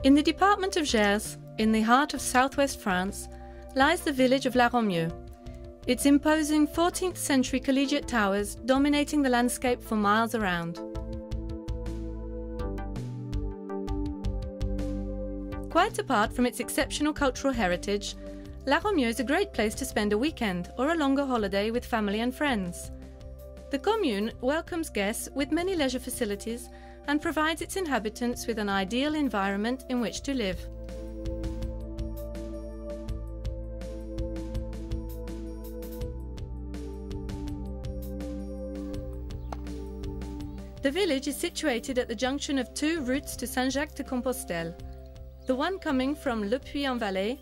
In the department of Gers, in the heart of southwest France, lies the village of La Romieu. Its imposing 14th century collegiate towers dominating the landscape for miles around. Quite apart from its exceptional cultural heritage, La Romieu is a great place to spend a weekend or a longer holiday with family and friends. The commune welcomes guests with many leisure facilities and provides its inhabitants with an ideal environment in which to live. The village is situated at the junction of two routes to Saint-Jacques-de-Compostelle, the one coming from Le Puy-en-Velay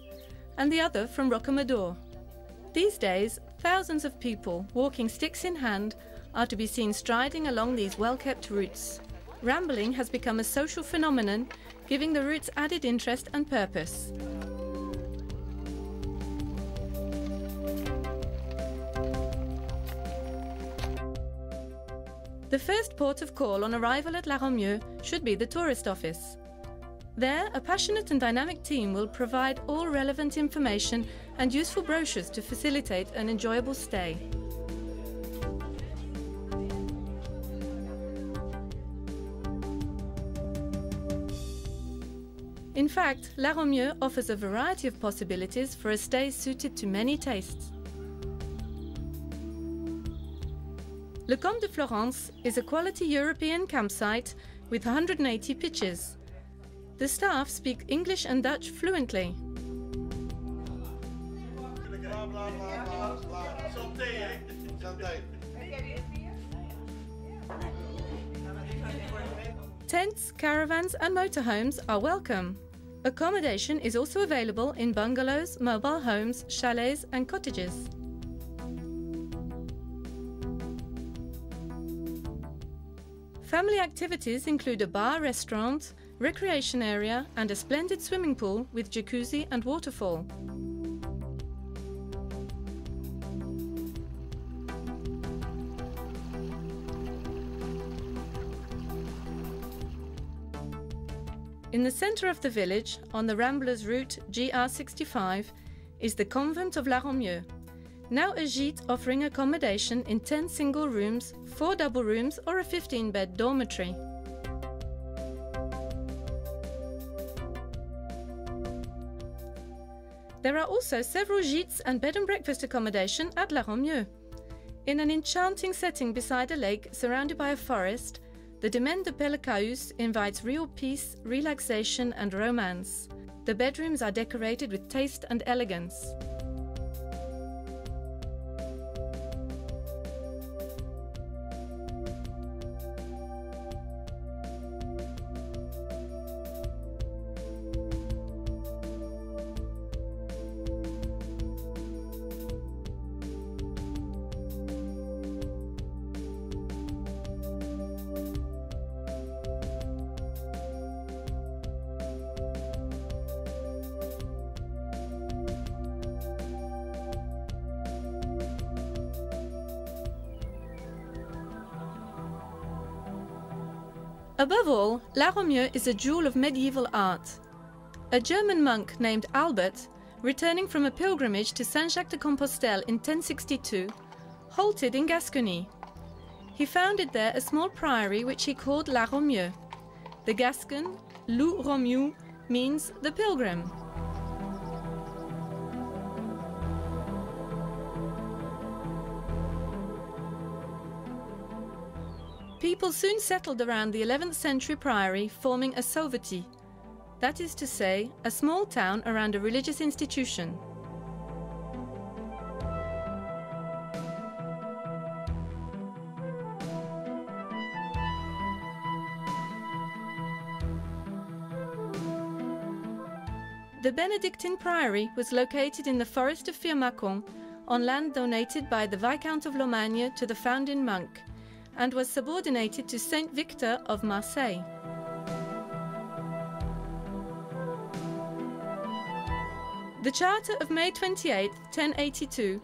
and the other from Rocamadour. These days, thousands of people, walking sticks in hand, are to be seen striding along these well-kept routes. Rambling has become a social phenomenon, giving the routes added interest and purpose. The first port of call on arrival at La Romieu should be the tourist office. There, a passionate and dynamic team will provide all relevant information and useful brochures to facilitate an enjoyable stay. In fact, La Romieu offers a variety of possibilities for a stay suited to many tastes. Le Camp de Florence is a quality European campsite with 180 pitches. The staff speak English and Dutch fluently. Tents, caravans and motorhomes are welcome. Accommodation is also available in bungalows, mobile homes, chalets and cottages. Family activities include a bar, restaurant, recreation area and a splendid swimming pool with jacuzzi and waterfall. In the centre of the village, on the Ramblers route GR65, is the convent of La Romieu, now a gîte offering accommodation in 10 single rooms, 4 double rooms or a 15-bed dormitory. There are also several gîtes and bed and breakfast accommodation at La Romieu. In an enchanting setting beside a lake surrounded by a forest, the Domaine de Pellecaus invites real peace, relaxation and romance. The bedrooms are decorated with taste and elegance. Above all, La Romieu is a jewel of medieval art. A German monk named Albert, returning from a pilgrimage to Saint-Jacques-de-Compostelle in 1062, halted in Gascony. He founded there a small priory which he called La Romieu. The Gascon, Loup Romieu, means the pilgrim. People soon settled around the 11th century priory, forming a sauvetie, that is to say, a small town around a religious institution. The Benedictine priory was located in the forest of Firmacon, on land donated by the Viscount of Lomagne to the founding monk, and was subordinated to Saint Victor of Marseille. The Charter of May 28, 1082,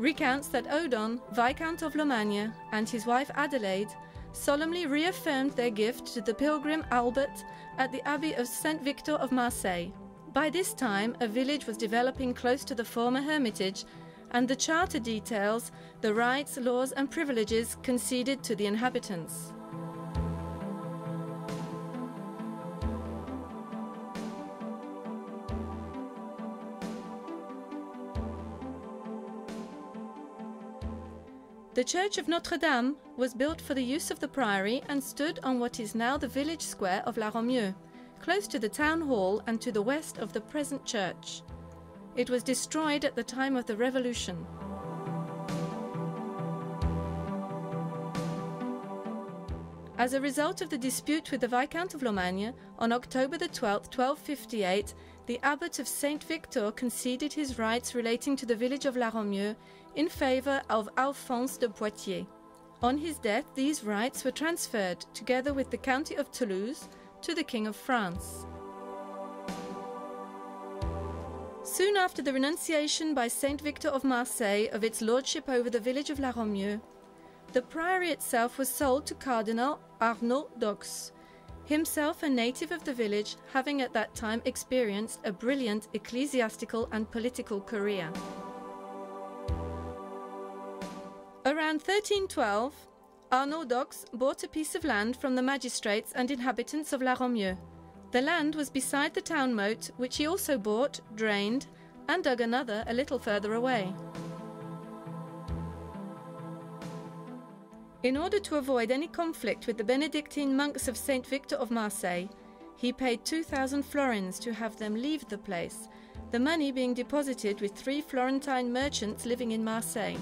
recounts that Odon, Viscount of Lomagne, and his wife Adelaide solemnly reaffirmed their gift to the pilgrim Albert at the Abbey of Saint Victor of Marseille. By this time, a village was developing close to the former hermitage, and the charter details the rights, laws and privileges conceded to the inhabitants. The church of Notre-Dame was built for the use of the priory and stood on what is now the village square of La Romieu, close to the town hall and to the west of the present church. It was destroyed at the time of the Revolution. As a result of the dispute with the Viscount of Lomagne, on October the 12th, 1258, the abbot of Saint Victor conceded his rights relating to the village of La Romieu in favour of Alphonse de Poitiers. On his death, these rights were transferred, together with the county of Toulouse, to the King of France. Soon after the renunciation by Saint Victor of Marseille of its lordship over the village of La Romieu, the priory itself was sold to Cardinal Arnaud d'Aux, himself a native of the village, having at that time experienced a brilliant ecclesiastical and political career. Around 1312, Arnaud d'Aux bought a piece of land from the magistrates and inhabitants of La Romieu. The land was beside the town moat, which he also bought, drained, and dug another a little further away. In order to avoid any conflict with the Benedictine monks of Saint Victor of Marseille, he paid 2,000 florins to have them leave the place, the money being deposited with 3 Florentine merchants living in Marseille.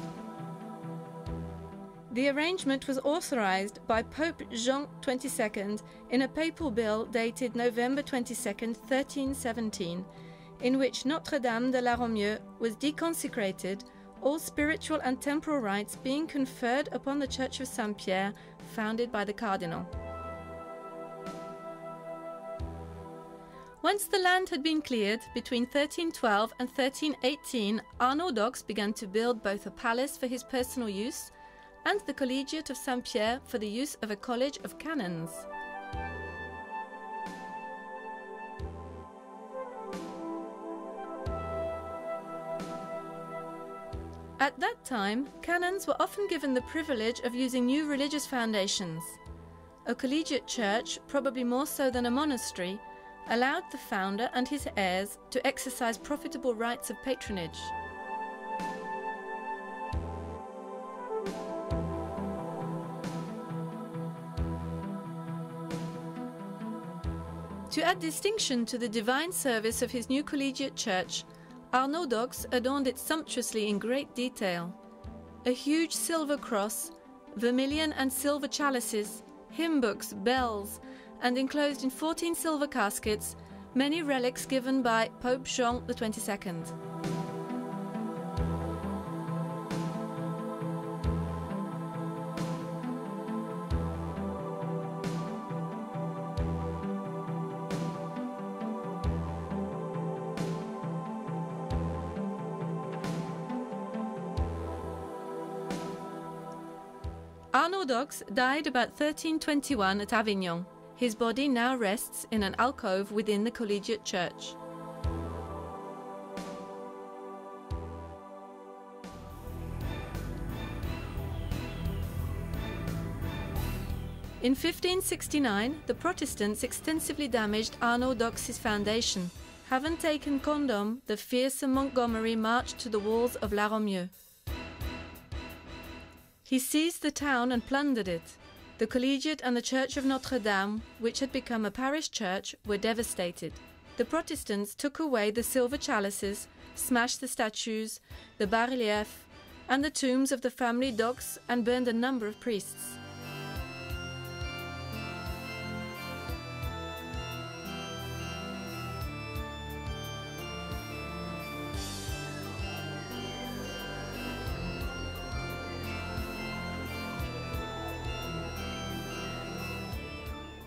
The arrangement was authorized by Pope Jean XXII in a papal bull dated November 22, 1317, in which Notre-Dame de la Romieu was deconsecrated, all spiritual and temporal rights being conferred upon the Church of Saint-Pierre, founded by the Cardinal. Once the land had been cleared, between 1312 and 1318, Arnaud d'Aux began to build both a palace for his personal use and the Collegiate of Saint-Pierre for the use of a college of canons. At that time, canons were often given the privilege of using new religious foundations. A collegiate church, probably more so than a monastery, allowed the founder and his heirs to exercise profitable rights of patronage. To add distinction to the divine service of his new collegiate church, Arnaud d'Aux adorned it sumptuously in great detail. A huge silver cross, vermilion and silver chalices, hymn books, bells, and enclosed in 14 silver caskets, many relics given by Pope Jean XXII. Arnaud d'Aux died about 1321 at Avignon. His body now rests in an alcove within the collegiate church. In 1569, the Protestants extensively damaged Arnaud d'Aux's foundation, having taken Condom, the fearsome Montgomery marched to the walls of La Romieu. He seized the town and plundered it. The collegiate and the church of Notre-Dame, which had become a parish church, were devastated. The Protestants took away the silver chalices, smashed the statues, the bas-reliefs, and the tombs of the family d'Aux, and burned a number of priests.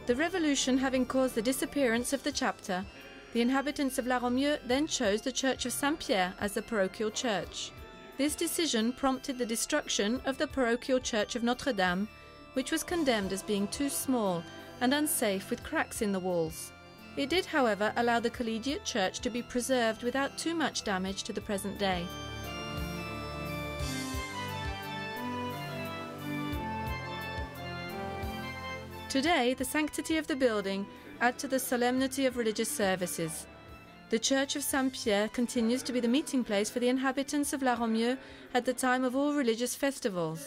The revolution having caused the disappearance of the chapter, the inhabitants of La Romieu then chose the Church of Saint-Pierre as the parochial church. This decision prompted the destruction of the parochial church of Notre-Dame, which was condemned as being too small and unsafe with cracks in the walls. It did, however, allow the collegiate church to be preserved without too much damage to the present day. Today, the sanctity of the building adds to the solemnity of religious services. The Church of Saint-Pierre continues to be the meeting place for the inhabitants of La Romieu at the time of all religious festivals.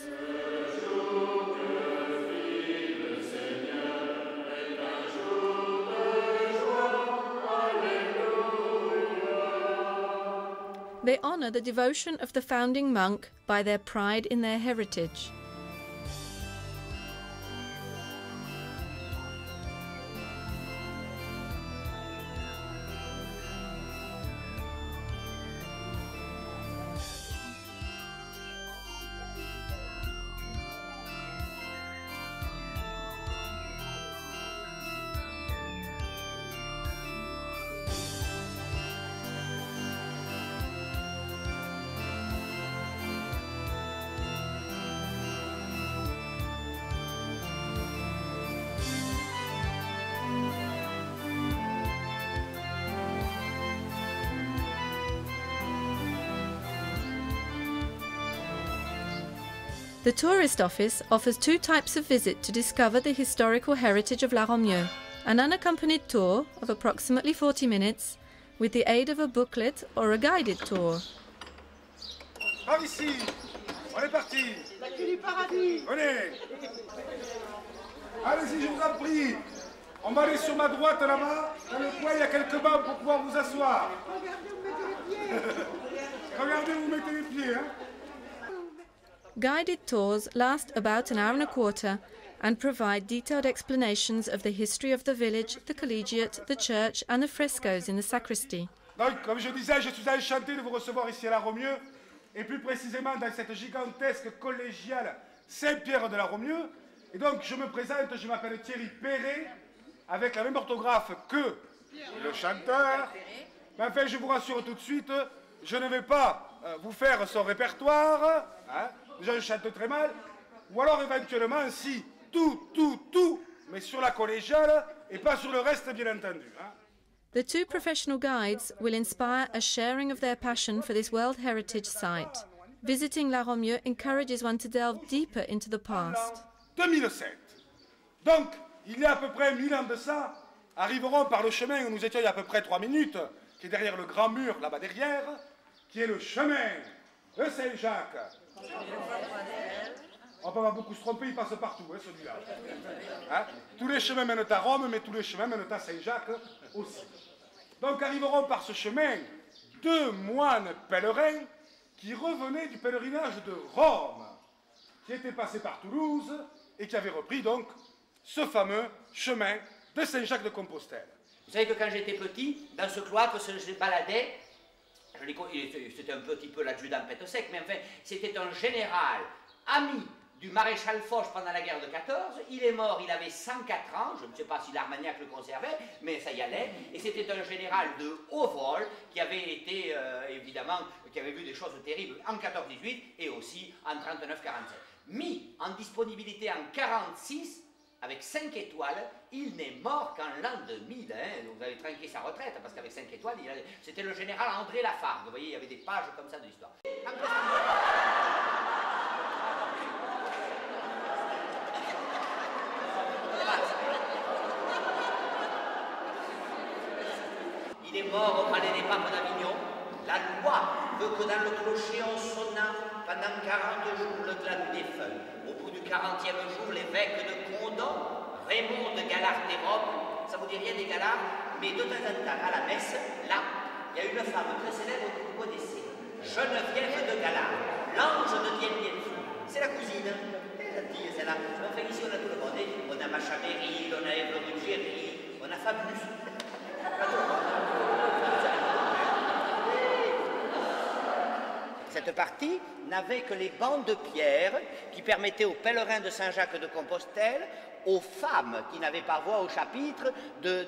They honour the devotion of the founding monk by their pride in their heritage. The tourist office offers two types of visit to discover the historical heritage of La Romieu: an unaccompanied tour of approximately 40 minutes with the aid of a booklet or a guided tour. Par ici, on est parti. La clé du paradis. Venez. Allez-y, je vous en prie. On va aller sur ma droite là-bas. Dans le coin, il y a quelques bancs pour pouvoir vous asseoir. Regardez, vous mettez les pieds. Regardez, vous mettez les pieds. Hein. Guided tours last about an hour and a quarter and provide detailed explanations of the history of the village, the collegiate, the church and the frescoes in the sacristy. Donc, comme je disais, je suis enchanté de vous recevoir ici à La Romieu, et plus précisément dans cette gigantesque collégiale Saint-Pierre de La Romieu. Et donc, je me présente, je m'appelle Thierry Perret, avec la même orthographe que le chanteur. Mais enfin, je vous rassure tout de suite, je ne vais pas vous faire son répertoire, hein. Déjà, je chante très mal, ou alors éventuellement, si, tout, mais sur la collégiale et pas sur le reste, bien entendu. Hein. The two professional guides will inspire a sharing of their passion for this World Heritage Site. Visiting La Romieu encourages one to delve deeper into the past. 2007. Donc, il y a à peu près 1000 ans de ça, arriverons par le chemin où nous étions il y a à peu près 3 minutes, qui est derrière le grand mur, là-bas derrière, qui est le chemin de Saint-Jacques. On peut pas beaucoup se tromper, il passe partout, hein, celui-là. Hein? Tous les chemins mènent à Rome, mais tous les chemins mènent à Saint-Jacques aussi. Donc arriveront par ce chemin 2 moines pèlerins qui revenaient du pèlerinage de Rome, qui étaient passés par Toulouse et qui avaient repris donc ce fameux chemin de Saint-Jacques de Compostelle. Vous savez que quand j'étais petit, dans ce cloître, je baladais. C'était un petit peu l'adjudant pète sec, mais enfin, c'était un général, ami du maréchal Foch pendant la guerre de 14. Il est mort, il avait 104 ans, je ne sais pas si l'Armagnac le conservait, mais ça y allait. Et c'était un général de haut vol qui avait été, évidemment, qui avait vu des choses terribles en 14-18 et aussi en 39-47. Mis en disponibilité en 46, avec 5 étoiles, il n'est mort qu'en l'an 2000. Hein. Vous avez trinqué sa retraite, parce qu'avec 5 étoiles, c'était le général André Lafargue. Vous voyez, il y avait des pages comme ça de l'histoire. Il est mort au palais des papes d'Avignon. La loi veut que dans le clocher on sonna pendant 40 jours le glas du défunt. Au bout du 40e jour, l'évêque de Condon, Raymond de Galard-Thérope, ça vous dit rien des Galards, mais de temps en temps à la messe, là, il y a une femme très célèbre que vous connaissez, Geneviève de Galard, l'ange de Dieu. C'est la cousine, la fille, c'est là. Enfin, ici, on a tout le monde. On a Machaméry, on a Ève Ruggieri, on a Fabius. Cette partie n'avait que les bancs de pierre qui permettaient aux pèlerins de Saint-Jacques de Compostelle, aux femmes qui n'avaient pas voix au chapitre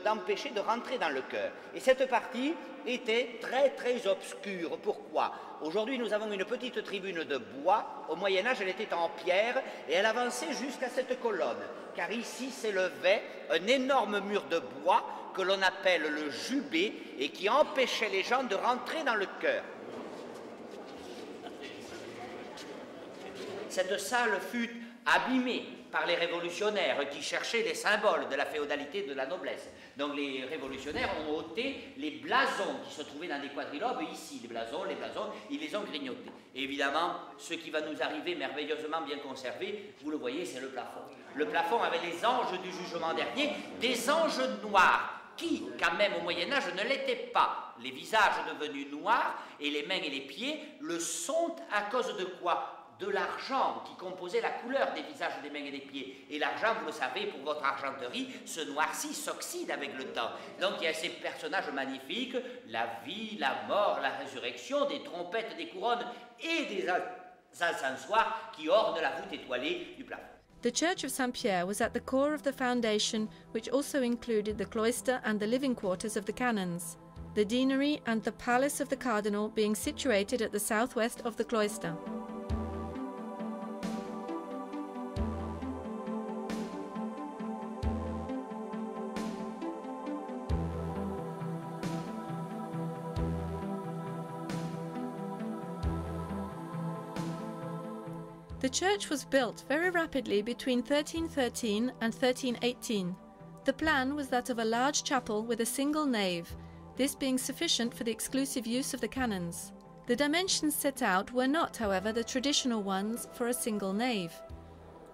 d'empêcher de rentrer dans le chœur. Et cette partie était très très obscure. Pourquoi? Aujourd'hui, nous avons une petite tribune de bois. Au Moyen-Âge, elle était en pierre et elle avançait jusqu'à cette colonne. Car ici s'élevait un énorme mur de bois que l'on appelle le jubé et qui empêchait les gens de rentrer dans le chœur. Cette salle fut abîmée par les révolutionnaires qui cherchaient les symboles de la féodalité et de la noblesse. Donc les révolutionnaires ont ôté les blasons qui se trouvaient dans des quadrilobes ici, les blasons, ils les ont grignotés. Et évidemment, ce qui va nous arriver merveilleusement bien conservé, vous le voyez, c'est le plafond. Le plafond avait les anges du jugement dernier, des anges noirs, qui, quand même au Moyen-Âge, ne l'étaient pas. Les visages devenus noirs et les mains et les pieds le sont à cause de quoi? De l'argent qui composait la couleur des visages, des mains et des pieds. Et l'argent, vous le savez, pour votre argenterie, se noircit, s'oxyde avec le temps. Donc il y a ces personnages magnifiques, la vie, la mort, la résurrection, des trompettes, des couronnes et des encensoirs qui ornent la voûte étoilée du plafond. The Church of Saint-Pierre was at the core of the foundation, which also included the cloister and the living quarters of the canons, the deanery and the palace of the cardinal being situated at the southwest of the cloister. The church was built very rapidly between 1313 and 1318. The plan was that of a large chapel with a single nave, this being sufficient for the exclusive use of the canons. The dimensions set out were not, however, the traditional ones for a single nave.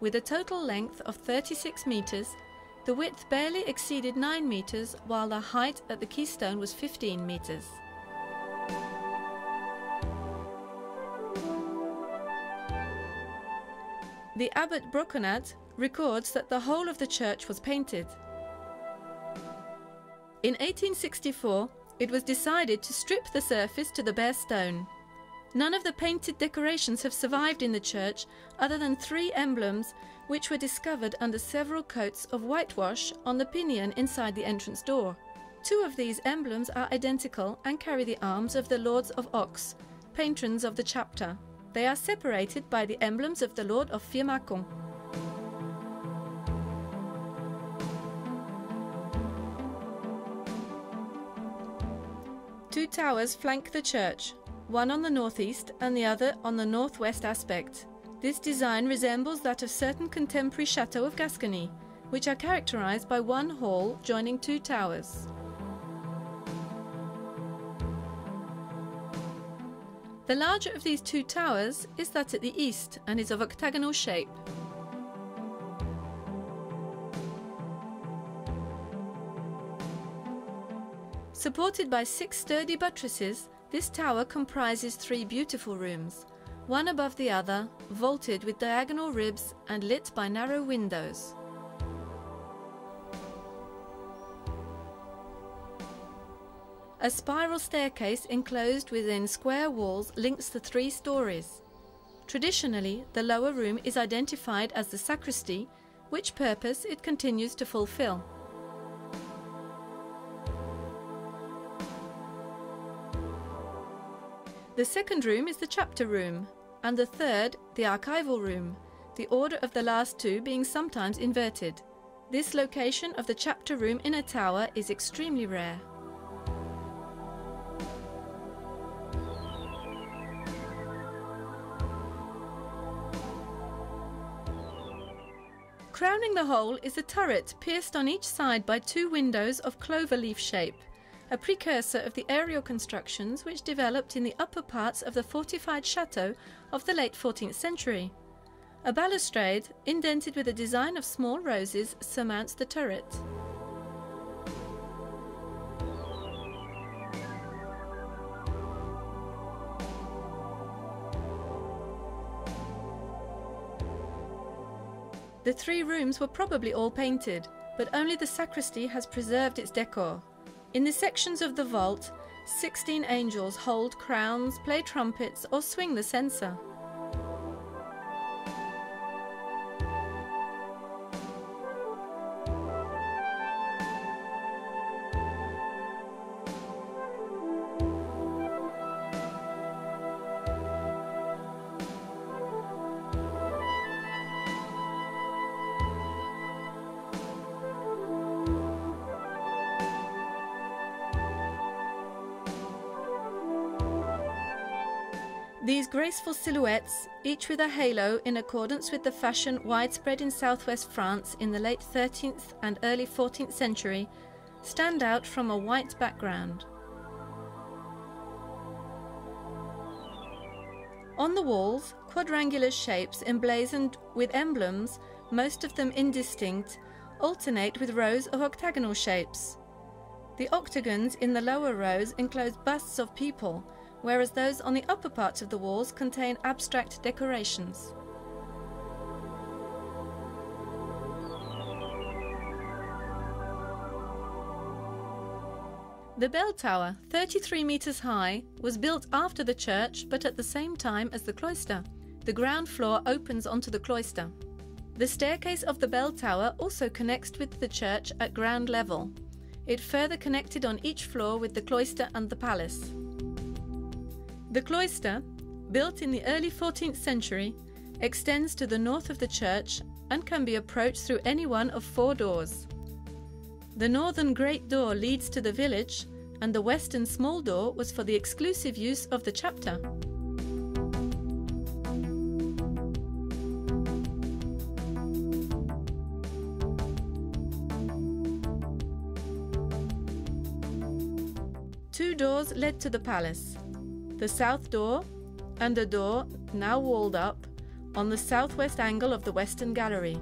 With a total length of 36 metres, the width barely exceeded 9 metres, while the height at the keystone was 15 metres. The abbot Broconat records that the whole of the church was painted. In 1864, it was decided to strip the surface to the bare stone. None of the painted decorations have survived in the church other than 3 emblems which were discovered under several coats of whitewash on the pinion inside the entrance door. 2 of these emblems are identical and carry the arms of the Lords of Ox, patrons of the chapter. They are separated by the emblems of the Lord of Firmacon. Two towers flank the church, one on the northeast and the other on the northwest aspect. This design resembles that of certain contemporary chateaux of Gascony, which are characterized by one hall joining 2 towers. The larger of these 2 towers is that at the east and is of octagonal shape. Supported by 6 sturdy buttresses, this tower comprises 3 beautiful rooms, one above the other, vaulted with diagonal ribs and lit by narrow windows. A spiral staircase enclosed within square walls links the 3 stories. Traditionally, the lower room is identified as the sacristy, which purpose it continues to fulfill. The second room is the chapter room, and the third, the archival room, the order of the last 2 being sometimes inverted. This location of the chapter room in a tower is extremely rare. Crowning the whole is a turret pierced on each side by 2 windows of cloverleaf shape, a precursor of the aerial constructions which developed in the upper parts of the fortified chateau of the late 14th century. A balustrade, indented with a design of small roses, surmounts the turret. The 3 rooms were probably all painted, but only the sacristy has preserved its decor. In the sections of the vault, 16 angels hold crowns, play trumpets, or swing the censer. These graceful silhouettes, each with a halo in accordance with the fashion widespread in southwest France in the late 13th and early 14th century, stand out from a white background. On the walls, quadrangular shapes emblazoned with emblems, most of them indistinct, alternate with rows of octagonal shapes. The octagons in the lower rows enclose busts of people, whereas those on the upper parts of the walls contain abstract decorations. The bell tower, 33 meters high, was built after the church but at the same time as the cloister. The ground floor opens onto the cloister. The staircase of the bell tower also connects with the church at ground level. It further connected on each floor with the cloister and the palace. The cloister, built in the early 14th century, extends to the north of the church and can be approached through any one of 4 doors. The northern great door leads to the village, and the western small door was for the exclusive use of the chapter. Two doors led to the palace. The south door and a door, now walled up, on the southwest angle of the western gallery.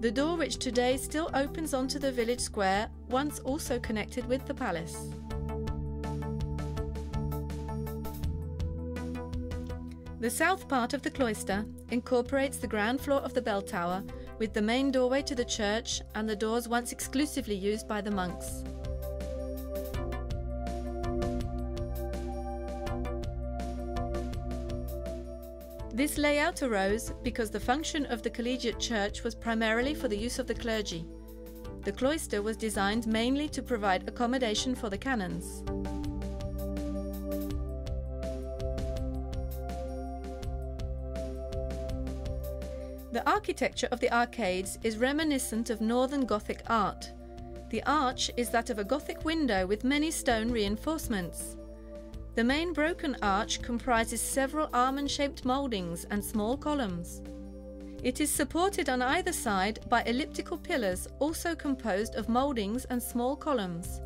The door which today still opens onto the village square, once also connected with the palace. The south part of the cloister incorporates the ground floor of the bell tower with the main doorway to the church and the doors once exclusively used by the monks. This layout arose because the function of the collegiate church was primarily for the use of the clergy. The cloister was designed mainly to provide accommodation for the canons. The architecture of the arcades is reminiscent of Northern Gothic art. The arch is that of a Gothic window with many stone reinforcements. The main broken arch comprises several almond-shaped mouldings and small columns. It is supported on either side by elliptical pillars also composed of mouldings and small columns.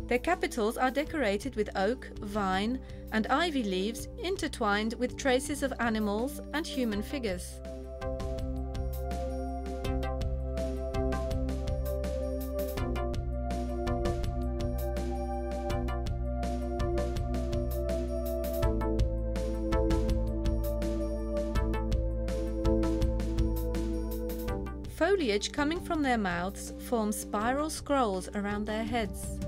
Their capitals are decorated with oak, vine, and ivy leaves intertwined with traces of animals and human figures. Foliage coming from their mouths forms spiral scrolls around their heads.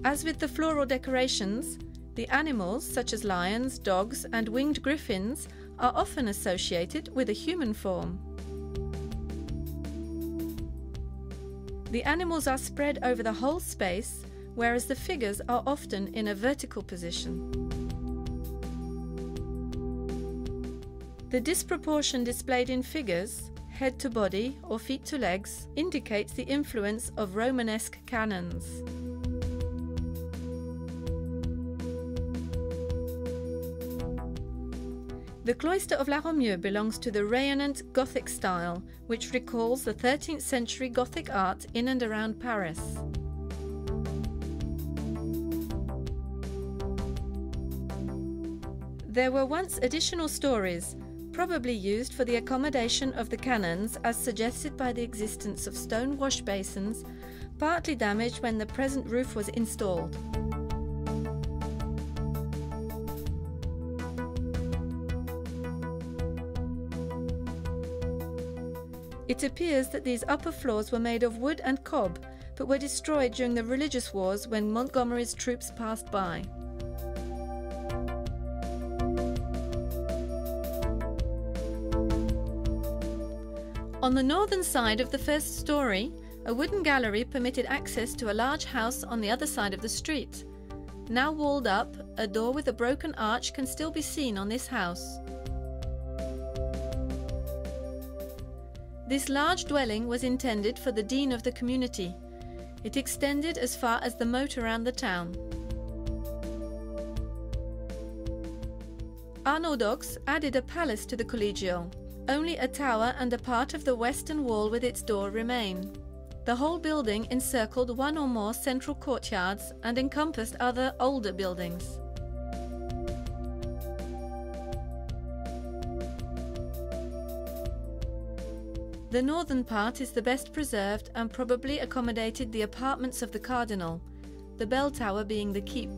As with the floral decorations, the animals, such as lions, dogs, and winged griffins, are often associated with a human form. The animals are spread over the whole space, whereas the figures are often in a vertical position. The disproportion displayed in figures, head to body or feet to legs, indicates the influence of Romanesque canons. The cloister of La Romieu belongs to the rayonnant Gothic style, which recalls the 13th century Gothic art in and around Paris. There were once additional stories, probably used for the accommodation of the canons, as suggested by the existence of stone wash basins, partly damaged when the present roof was installed. It appears that these upper floors were made of wood and cob, but were destroyed during the religious wars when Montgomery's troops passed by. On the northern side of the first story, a wooden gallery permitted access to a large house on the other side of the street. Now walled up, a door with a broken arch can still be seen on this house. This large dwelling was intended for the dean of the community. It extended as far as the moat around the town. Arnaud added a palace to the Collegio. Only a tower and a part of the western wall with its door remain. The whole building encircled one or more central courtyards and encompassed other older buildings. The northern part is the best preserved and probably accommodated the apartments of the cardinal, the bell tower being the keep.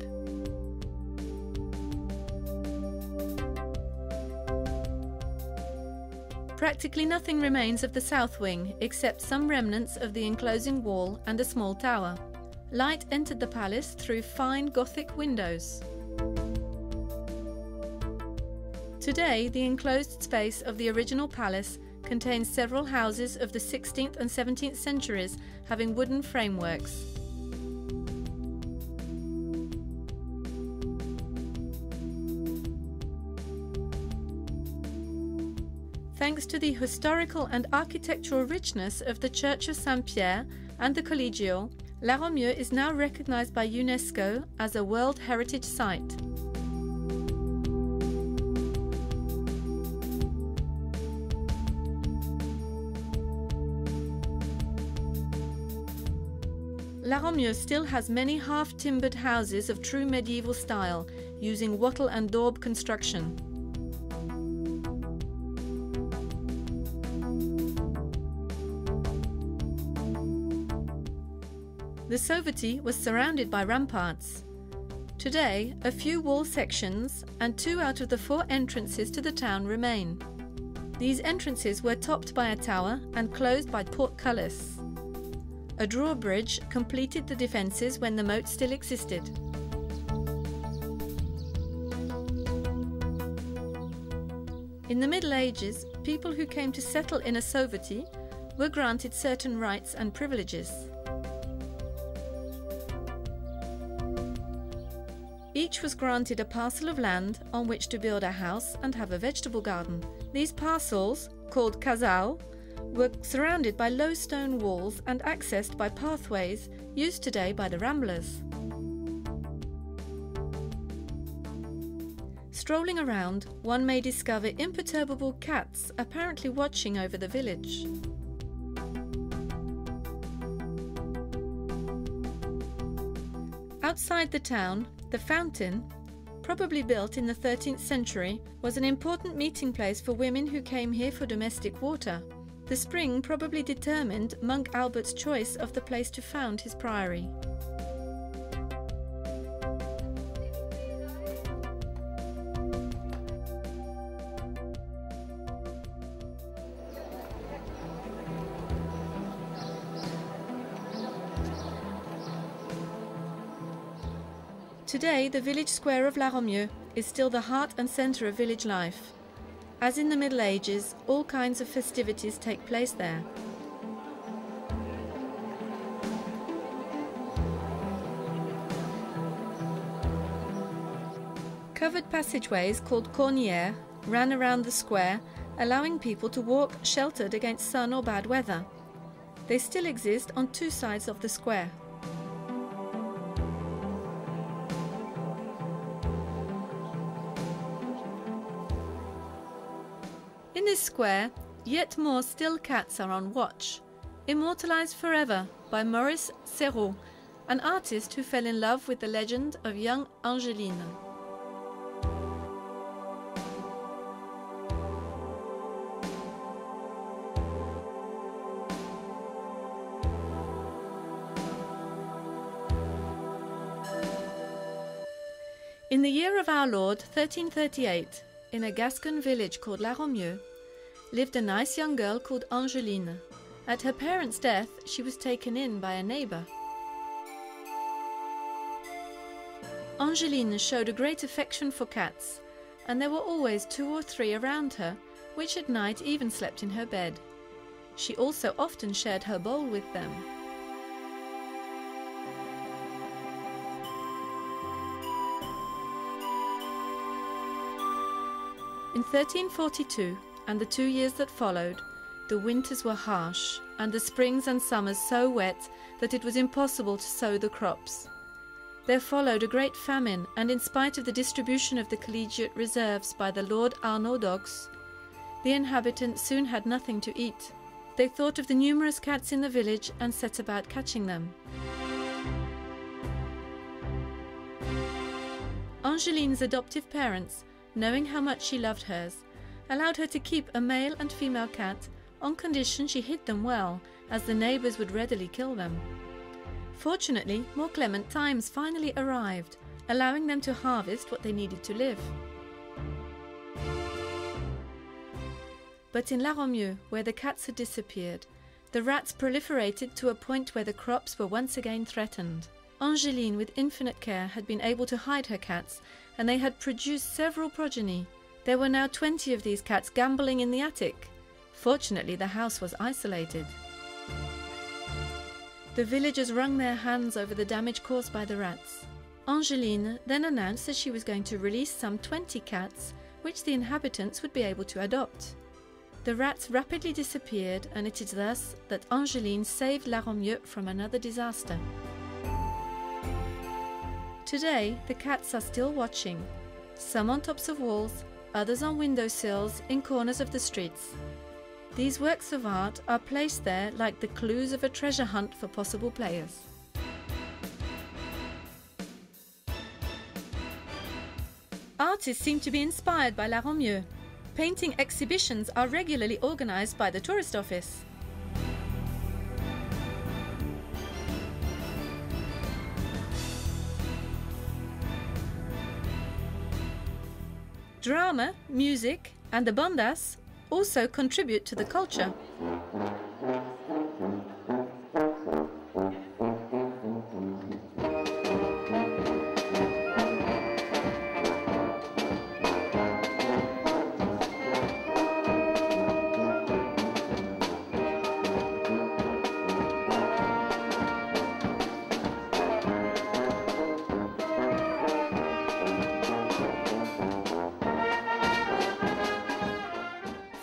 Practically nothing remains of the south wing except some remnants of the enclosing wall and a small tower. Light entered the palace through fine Gothic windows. Today, the enclosed space of the original palace contains several houses of the 16th and 17th centuries having wooden frameworks. Thanks to the historical and architectural richness of the Church of Saint-Pierre and the Collegio, La Romieu is now recognized by UNESCO as a World Heritage Site. La Romieu still has many half-timbered houses of true medieval style, using wattle and daub construction. The Sauvetie was surrounded by ramparts. Today, a few wall sections and 2 out of the 4 entrances to the town remain. These entrances were topped by a tower and closed by portcullis. A drawbridge completed the defences when the moat still existed. In the Middle Ages, people who came to settle in a Sauvetie were granted certain rights and privileges. Each was granted a parcel of land on which to build a house and have a vegetable garden. These parcels, called casals, were surrounded by low stone walls and accessed by pathways used today by the ramblers. Strolling around, one may discover imperturbable cats apparently watching over the village. Outside the town, the fountain, probably built in the 13th century, was an important meeting place for women who came here for domestic water. The spring probably determined Monk Albert's choice of the place to found his priory. Today, the village square of La Romieu is still the heart and centre of village life. As in the Middle Ages, all kinds of festivities take place there. Covered passageways called cornières ran around the square, allowing people to walk sheltered against sun or bad weather. They still exist on 2 sides of the square. In this square, yet more still cats are on watch, immortalized forever by Maurice Serrault, an artist who fell in love with the legend of young Angeline. In the year of our Lord, 1338, in a Gascon village called La Romieu, lived a nice young girl called Angeline. At her parents' death, she was taken in by a neighbour. Angeline showed a great affection for cats, and there were always 2 or 3 around her, which at night even slept in her bed. She also often shared her bowl with them. In 1342, and the 2 years that followed, The winters were harsh, and the springs and summers so wet that it was impossible to sow the crops. There followed a great famine, and in spite of the distribution of the collegiate reserves by the Lord Arnaud d'Aux, the inhabitants soon had nothing to eat. They thought of the numerous cats in the village and set about catching them. Angeline's adoptive parents, knowing how much she loved hers, allowed her to keep a male and female cat on condition she hid them well, as the neighbours would readily kill them. Fortunately, more clement times finally arrived, allowing them to harvest what they needed to live. But in La Romieu, where the cats had disappeared, the rats proliferated to a point where the crops were once again threatened. Angeline, with infinite care, had been able to hide her cats, and they had produced several progeny. There were now 20 of these cats gambolling in the attic. Fortunately, the house was isolated. The villagers wrung their hands over the damage caused by the rats. Angeline then announced that she was going to release some 20 cats, which the inhabitants would be able to adopt. The rats rapidly disappeared, and it is thus that Angeline saved La Romieu from another disaster. Today, the cats are still watching, some on tops of walls, others on windowsills in corners of the streets. These works of art are placed there like the clues of a treasure hunt for possible players. Artists seem to be inspired by La Romieu. Painting exhibitions are regularly organized by the tourist office. Drama, music, and the bandas also contribute to the culture.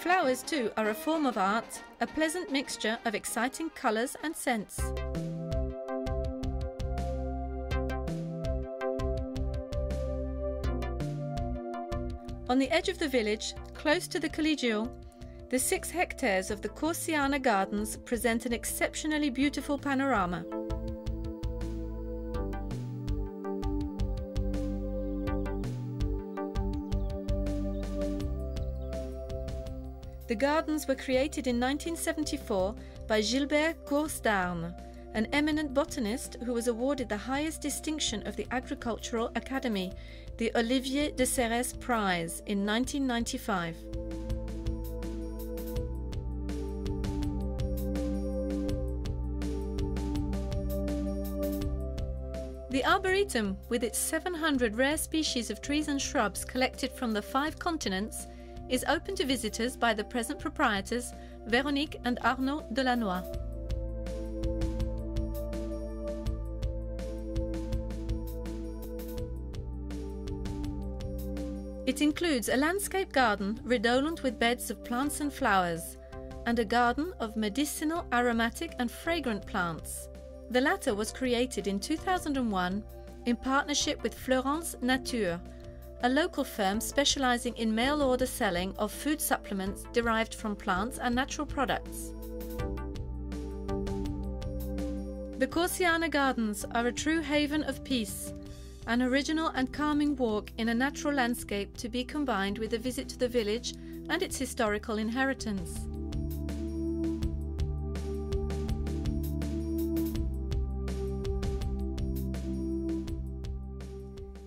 Flowers, too, are a form of art, a pleasant mixture of exciting colours and scents. On the edge of the village, close to the Collegio, the 6 hectares of the Corsiana Gardens present an exceptionally beautiful panorama. The gardens were created in 1974 by Gilbert Cours-d'Arnes, an eminent botanist who was awarded the highest distinction of the Agricultural Academy, the Olivier de Serres Prize, in 1995. The Arboretum, with its 700 rare species of trees and shrubs collected from the 5 continents, is open to visitors by the present proprietors, Véronique and Arnaud Delannoy. It includes a landscape garden redolent with beds of plants and flowers, and a garden of medicinal, aromatic and fragrant plants. The latter was created in 2001 in partnership with Florence Nature, a local firm specializing in mail-order selling of food supplements derived from plants and natural products. The Corsiana Gardens are a true haven of peace, an original and calming walk in a natural landscape to be combined with a visit to the village and its historical inheritance.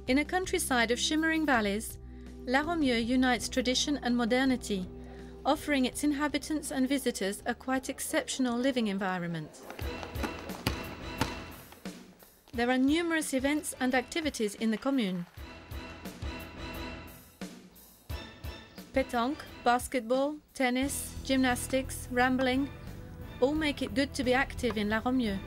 In a countryside of shimmering valleys, La Romieu unites tradition and modernity, offering its inhabitants and visitors a quite exceptional living environment. There are numerous events and activities in the commune. Pétanque, basketball, tennis, gymnastics, rambling, all make it good to be active in La Romieu.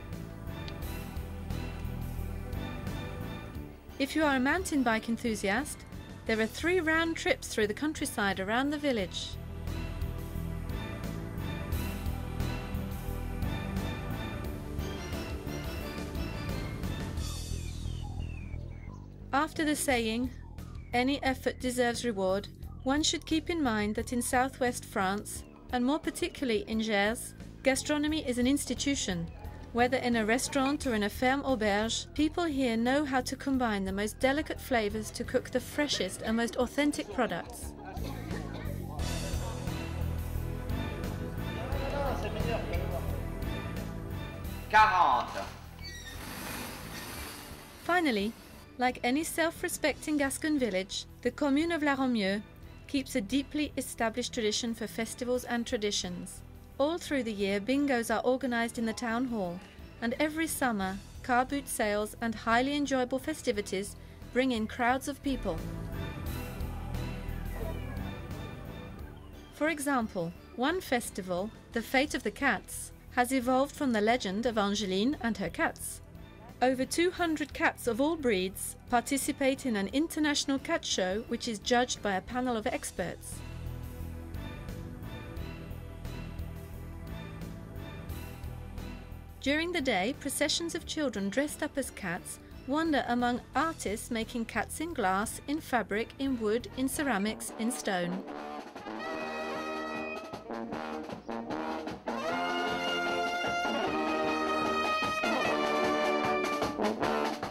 If you are a mountain bike enthusiast, there are 3 round trips through the countryside around the village. After the saying, "Any effort deserves reward," one should keep in mind that in southwest France, and more particularly in Gers, gastronomy is an institution. Whether in a restaurant or in a ferme auberge, people here know how to combine the most delicate flavors to cook the freshest and most authentic products. Finally, like any self-respecting Gascon village, the commune of La Romieu keeps a deeply established tradition for festivals and traditions. All through the year, bingos are organised in the town hall, and every summer, car boot sales and highly enjoyable festivities bring in crowds of people. For example, one festival, the Fête of the Cats, has evolved from the legend of Angeline and her cats. Over 200 cats of all breeds participate in an international cat show which is judged by a panel of experts. During the day, processions of children dressed up as cats wander among artists making cats in glass, in fabric, in wood, in ceramics, in stone.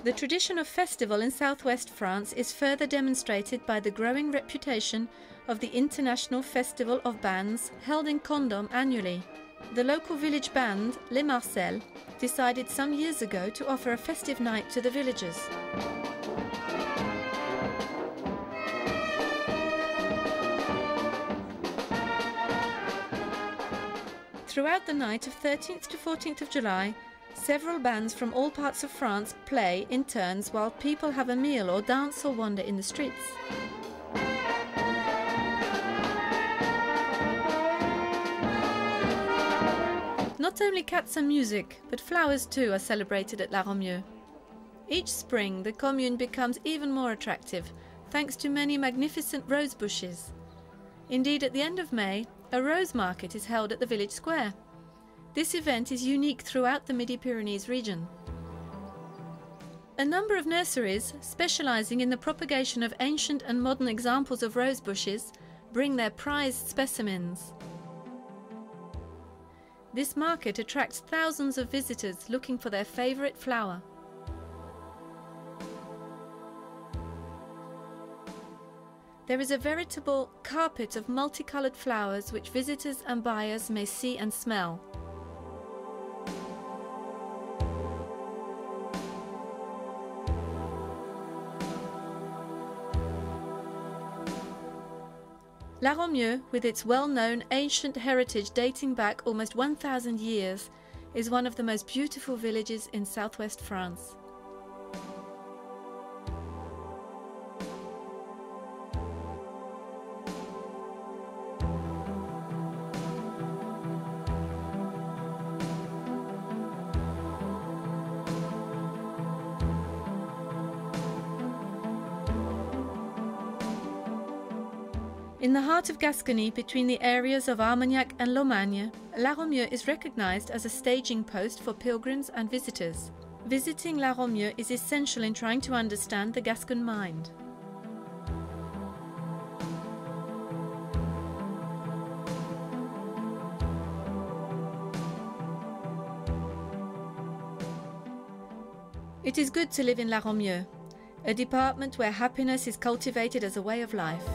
The tradition of festival in southwest France is further demonstrated by the growing reputation of the International Festival of Bands held in Condom annually. The local village band, Les Marcels, decided some years ago to offer a festive night to the villagers. Throughout the night of 13th to 14th of July, several bands from all parts of France play in turns while people have a meal or dance or wander in the streets. Not only cats and music, but flowers too are celebrated at La Romieu. Each spring the commune becomes even more attractive, thanks to many magnificent rose bushes. Indeed, at the end of May, a rose market is held at the village square. This event is unique throughout the Midi-Pyrenees region. A number of nurseries, specialising in the propagation of ancient and modern examples of rose bushes, bring their prized specimens. This market attracts thousands of visitors looking for their favourite flower. There is a veritable carpet of multicoloured flowers which visitors and buyers may see and smell. La Romieu, with its well-known ancient heritage dating back almost 1,000 years, is one of the most beautiful villages in southwest France. In the heart of Gascony, between the areas of Armagnac and Lomagne, La Romieu is recognized as a staging post for pilgrims and visitors. Visiting La Romieu is essential in trying to understand the Gascon mind. It is good to live in La Romieu, a department where happiness is cultivated as a way of life.